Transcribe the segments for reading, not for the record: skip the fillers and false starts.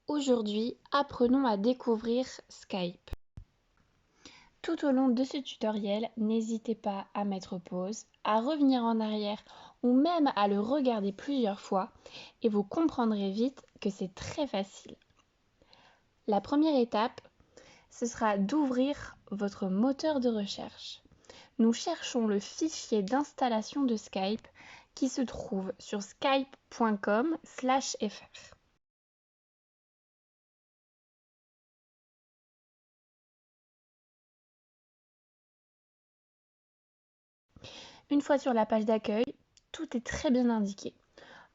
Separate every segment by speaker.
Speaker 1: Aujourd'hui, apprenons à découvrir Skype. Tout au long de ce tutoriel, n'hésitez pas à mettre pause, à revenir en arrière ou même à le regarder plusieurs fois et vous comprendrez vite que c'est très facile. La première étape, ce sera d'ouvrir votre moteur de recherche. Nous cherchons le fichier d'installation de Skype qui se trouve sur skype.com/fr. Une fois sur la page d'accueil, tout est très bien indiqué.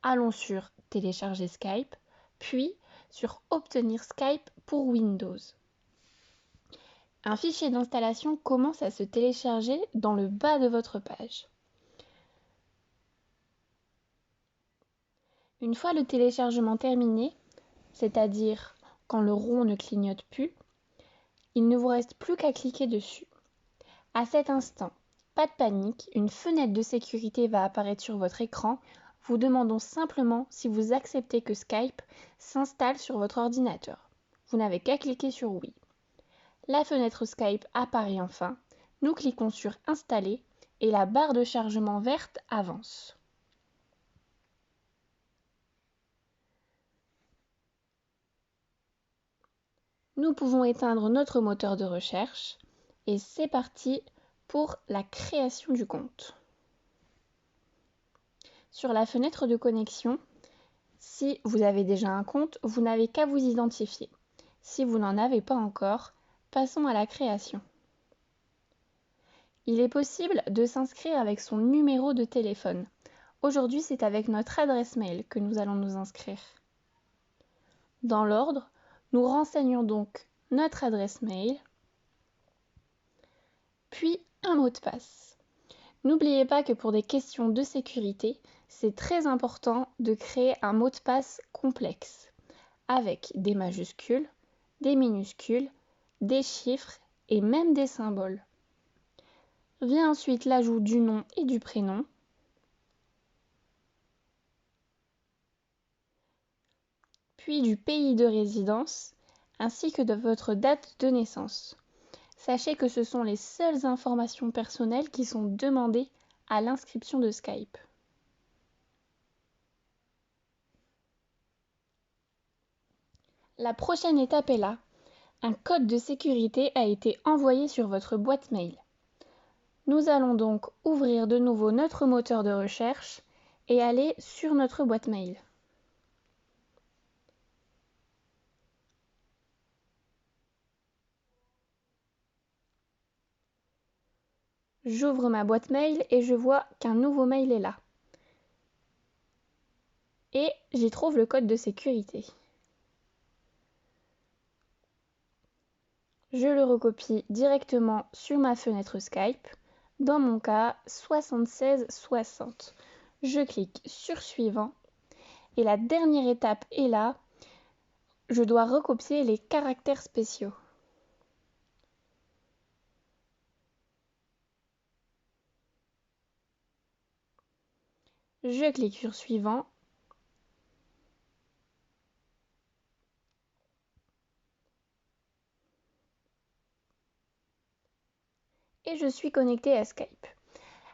Speaker 1: Allons sur Télécharger Skype, puis sur Obtenir Skype pour Windows. Un fichier d'installation commence à se télécharger dans le bas de votre page. Une fois le téléchargement terminé, c'est-à-dire quand le rond ne clignote plus, il ne vous reste plus qu'à cliquer dessus. À cet instant, pas de panique, une fenêtre de sécurité va apparaître sur votre écran, vous demandant simplement si vous acceptez que Skype s'installe sur votre ordinateur. Vous n'avez qu'à cliquer sur oui. La fenêtre Skype apparaît enfin, nous cliquons sur Installer et la barre de chargement verte avance. Nous pouvons éteindre notre moteur de recherche et c'est parti pour la création du compte. Sur la fenêtre de connexion, si vous avez déjà un compte, vous n'avez qu'à vous identifier. Si vous n'en avez pas encore, passons à la création. Il est possible de s'inscrire avec son numéro de téléphone. Aujourd'hui, c'est avec notre adresse mail que nous allons nous inscrire. Dans l'ordre, nous renseignons donc notre adresse mail, puis un mot de passe. N'oubliez pas que pour des questions de sécurité, c'est très important de créer un mot de passe complexe, avec des majuscules, des minuscules, des chiffres et même des symboles. Vient ensuite l'ajout du nom et du prénom, puis du pays de résidence, ainsi que de votre date de naissance. Sachez que ce sont les seules informations personnelles qui sont demandées à l'inscription de Skype. La prochaine étape est là. Un code de sécurité a été envoyé sur votre boîte mail. Nous allons donc ouvrir de nouveau notre moteur de recherche et aller sur notre boîte mail. J'ouvre ma boîte mail et je vois qu'un nouveau mail est là. Et j'y trouve le code de sécurité. Je le recopie directement sur ma fenêtre Skype. Dans mon cas, 7660. Je clique sur Suivant. Et la dernière étape est là. Je dois recopier les caractères spéciaux. Je clique sur Suivant. Et je suis connectée à Skype.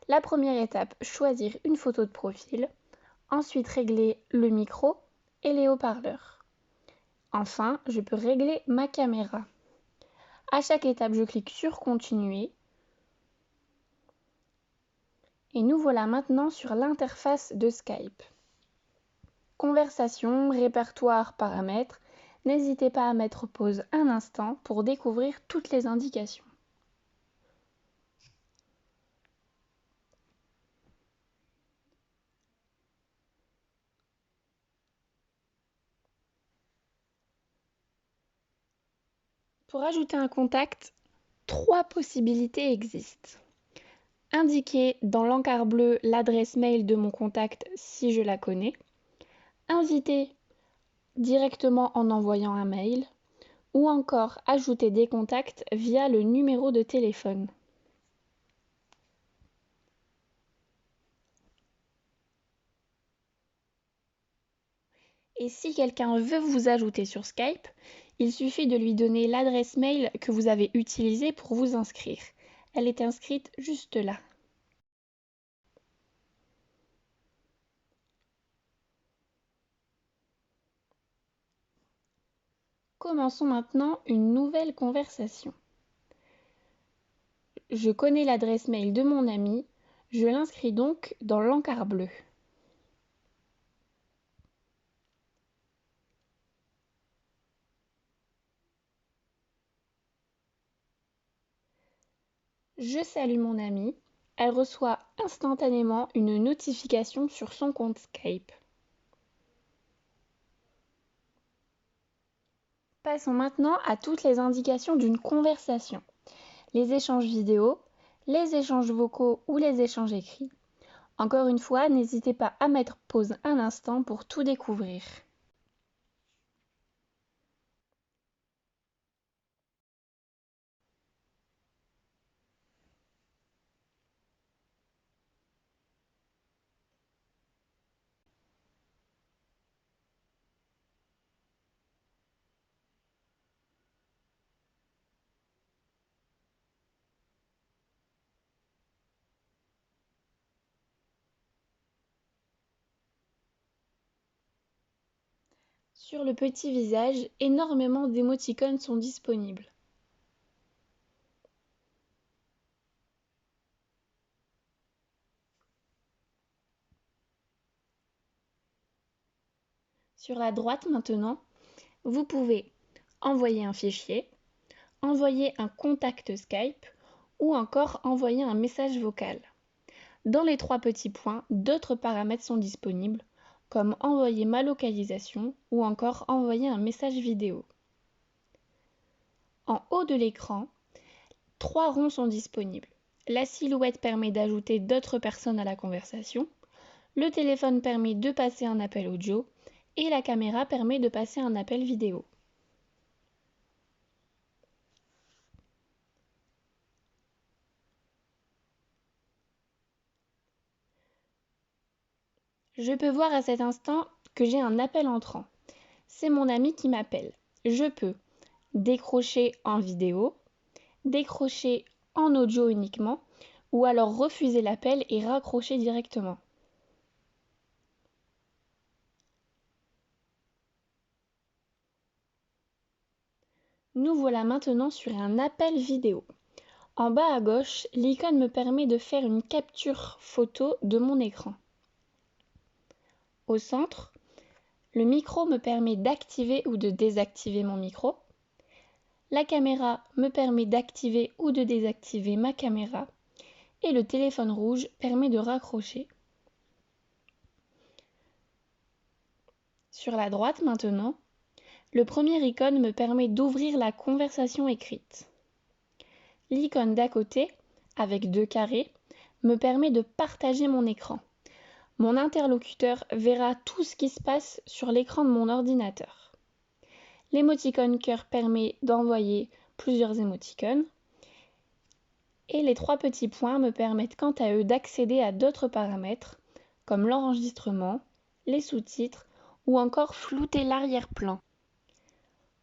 Speaker 1: La première étape, choisir une photo de profil. Ensuite, régler le micro et les haut-parleurs. Enfin, je peux régler ma caméra. À chaque étape, je clique sur Continuer. Et nous voilà maintenant sur l'interface de Skype. Conversation, répertoire, paramètres. N'hésitez pas à mettre pause un instant pour découvrir toutes les indications. Pour ajouter un contact, 3 possibilités existent. Indiquer dans l'encart bleu l'adresse mail de mon contact si je la connais. Inviter directement en envoyant un mail. Ou encore ajouter des contacts via le numéro de téléphone. Et si quelqu'un veut vous ajouter sur Skype, il suffit de lui donner l'adresse mail que vous avez utilisée pour vous inscrire. Elle est inscrite juste là. Commençons maintenant une nouvelle conversation. Je connais l'adresse mail de mon ami, je l'inscris donc dans l'encart bleu. Je salue mon amie, elle reçoit instantanément une notification sur son compte Skype. Passons maintenant à toutes les indications d'une conversation. Les échanges vidéo, les échanges vocaux ou les échanges écrits. Encore une fois, n'hésitez pas à mettre pause un instant pour tout découvrir. Sur le petit visage, énormément d'émoticônes sont disponibles. Sur la droite maintenant, vous pouvez envoyer un fichier, envoyer un contact Skype ou encore envoyer un message vocal. Dans les trois petits points, d'autres paramètres sont disponibles, comme envoyer ma localisation ou encore envoyer un message vidéo. En haut de l'écran, trois ronds sont disponibles. La silhouette permet d'ajouter d'autres personnes à la conversation, le téléphone permet de passer un appel audio et la caméra permet de passer un appel vidéo. Je peux voir à cet instant que j'ai un appel entrant. C'est mon ami qui m'appelle. Je peux décrocher en vidéo, décrocher en audio uniquement, ou alors refuser l'appel et raccrocher directement. Nous voilà maintenant sur un appel vidéo. En bas à gauche, l'icône me permet de faire une capture photo de mon écran. Au centre, le micro me permet d'activer ou de désactiver mon micro. La caméra me permet d'activer ou de désactiver ma caméra. Et le téléphone rouge permet de raccrocher. Sur la droite maintenant, le premier icône me permet d'ouvrir la conversation écrite. L'icône d'à côté, avec deux carrés, me permet de partager mon écran. Mon interlocuteur verra tout ce qui se passe sur l'écran de mon ordinateur. L'émoticône cœur permet d'envoyer plusieurs émoticônes. Et les trois petits points me permettent quant à eux d'accéder à d'autres paramètres, comme l'enregistrement, les sous-titres ou encore flouter l'arrière-plan.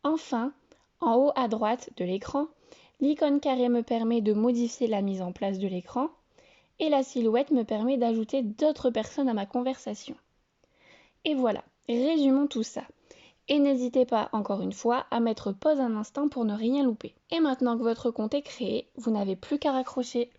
Speaker 1: Enfin, en haut à droite de l'écran, l'icône carré me permet de modifier la mise en place de l'écran et la silhouette me permet d'ajouter d'autres personnes à ma conversation. Et voilà, résumons tout ça. Et n'hésitez pas, encore une fois, à mettre pause un instant pour ne rien louper. Et maintenant que votre compte est créé, vous n'avez plus qu'à raccrocher.